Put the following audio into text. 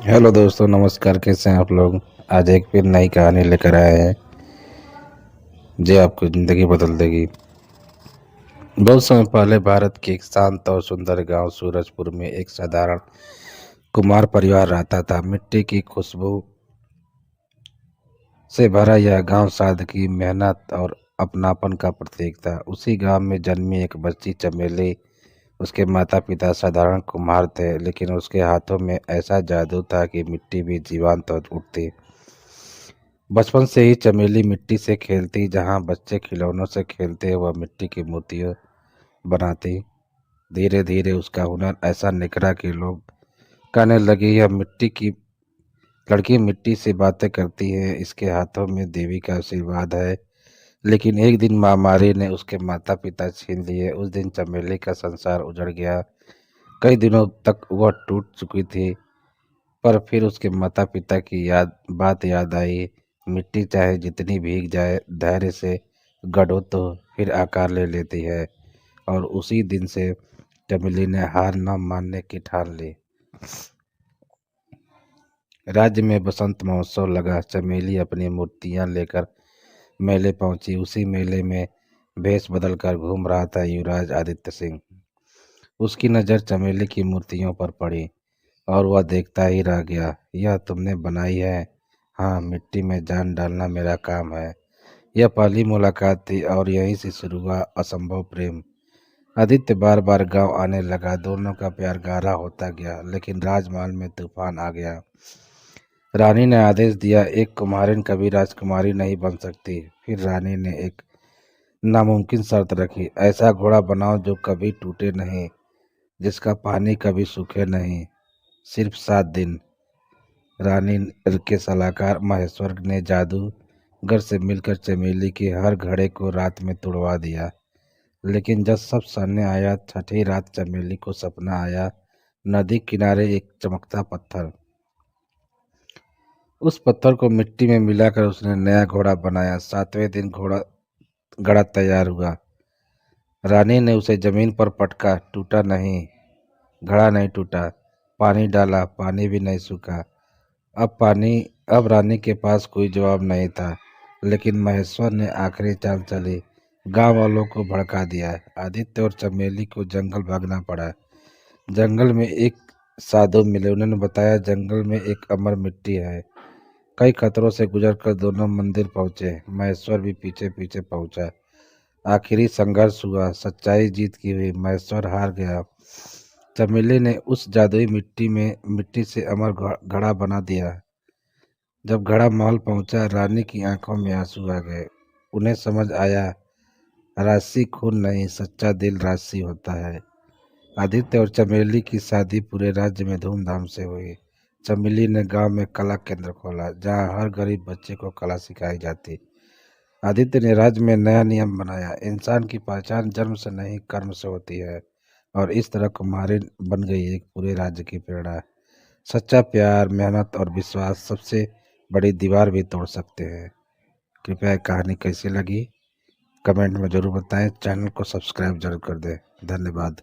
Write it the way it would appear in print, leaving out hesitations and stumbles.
Hello दोस्तों, नमस्कार। कैसे हैं आप लोग? आज एक फिर नई कहानी लेकर आए हैं जो आपकी ज़िंदगी बदल देगी। बहुत समय पहले भारत के एक शांत और सुंदर गांव सूरजपुर में एक साधारण कुमार परिवार रहता था। मिट्टी की खुशबू से भरा यह गांव सादगी, मेहनत और अपनापन का प्रतीक था। उसी गांव में जन्मी एक बच्ची चमेली। उसके माता पिता साधारण कुम्हार थे, लेकिन उसके हाथों में ऐसा जादू था कि मिट्टी भी जीवंत हो उठती। बचपन से ही चमेली मिट्टी से खेलती। जहाँ बच्चे खिलौनों से खेलते वह मिट्टी की मूर्तियाँ बनाती। धीरे धीरे उसका हुनर ऐसा निखरा कि लोग कहने लगे, यह मिट्टी की लड़की मिट्टी से बातें करती है, इसके हाथों में देवी का आशीर्वाद है। लेकिन एक दिन महामारी ने उसके माता पिता छीन लिए। उस दिन चमेली का संसार उजड़ गया। कई दिनों तक वह टूट चुकी थी, पर फिर उसके माता पिता की याद आई। मिट्टी चाहे जितनी भीग जाए, धैर्य से गढ़ो तो फिर आकार ले लेती है। और उसी दिन से चमेली ने हार न मानने की ठान ली। राज्य में बसंत महोत्सव लगा। चमेली अपनी मूर्तियां लेकर मेले पहुंची। उसी मेले में भेष बदलकर घूम रहा था युवराज आदित्य सिंह। उसकी नज़र चमेली की मूर्तियों पर पड़ी और वह देखता ही रह गया। यह तुमने बनाई है? हाँ, मिट्टी में जान डालना मेरा काम है। यह पहली मुलाकात थी और यहीं से शुरू हुआ असंभव प्रेम। आदित्य बार बार गांव आने लगा। दोनों का प्यार गाढ़ा होता गया, लेकिन राजमहल में तूफान आ गया। रानी ने आदेश दिया, एक कुमारिन कभी राजकुमारी नहीं बन सकती। फिर रानी ने एक नामुमकिन शर्त रखी, ऐसा घोड़ा बनाओ जो कभी टूटे नहीं, जिसका पानी कभी सूखे नहीं। सिर्फ 7 दिन। रानी के सलाहकार महेश्वर ने जादूगर से मिलकर चमेली के हर घड़े को रात में तोड़वा दिया। लेकिन जब सब सामने आया, छठी रात चमेली को सपना आया, नदी किनारे एक चमकता पत्थर। उस पत्थर को मिट्टी में मिलाकर उसने नया घोड़ा बनाया। 7वें दिन घड़ा तैयार हुआ। रानी ने उसे जमीन पर पटका, टूटा नहीं। घड़ा नहीं टूटा। पानी डाला, पानी भी नहीं सूखा। पानी अब रानी के पास कोई जवाब नहीं था। लेकिन महेश्वर ने आखिरी चाल चली। गांव वालों को भड़का दिया। आदित्य और चमेली को जंगल भागना पड़ा। जंगल में एक साधु मिले। उन्होंने बताया, जंगल में एक अमर मिट्टी है। कई खतरों से गुजरकर दोनों मंदिर पहुंचे। महेश्वर भी पीछे पीछे पहुंचा। आखिरी संघर्ष हुआ। सच्चाई जीत की हुई। महेश्वर हार गया। चमेली ने उस जादुई मिट्टी से अमर घड़ा बना दिया। जब घड़ा महल पहुंचा, रानी की आंखों में आंसू आ गए। उन्हें समझ आया, राशि खून नहीं, सच्चा दिल राशि होता है। आदित्य और चमेली की शादी पूरे राज्य में धूमधाम से हुई। चमेली ने गांव में कला केंद्र खोला, जहां हर गरीब बच्चे को कला सिखाई जाती। आदित्य ने राज्य में नया नियम बनाया, इंसान की पहचान जन्म से नहीं कर्म से होती है। और इस तरह कुम्हारी बन गई एक पूरे राज्य की प्रेरणा। सच्चा प्यार, मेहनत और विश्वास सबसे बड़ी दीवार भी तोड़ सकते हैं। कृपया ये कहानी कैसी लगी कमेंट में ज़रूर बताएं। चैनल को सब्सक्राइब जरूर कर दें। धन्यवाद।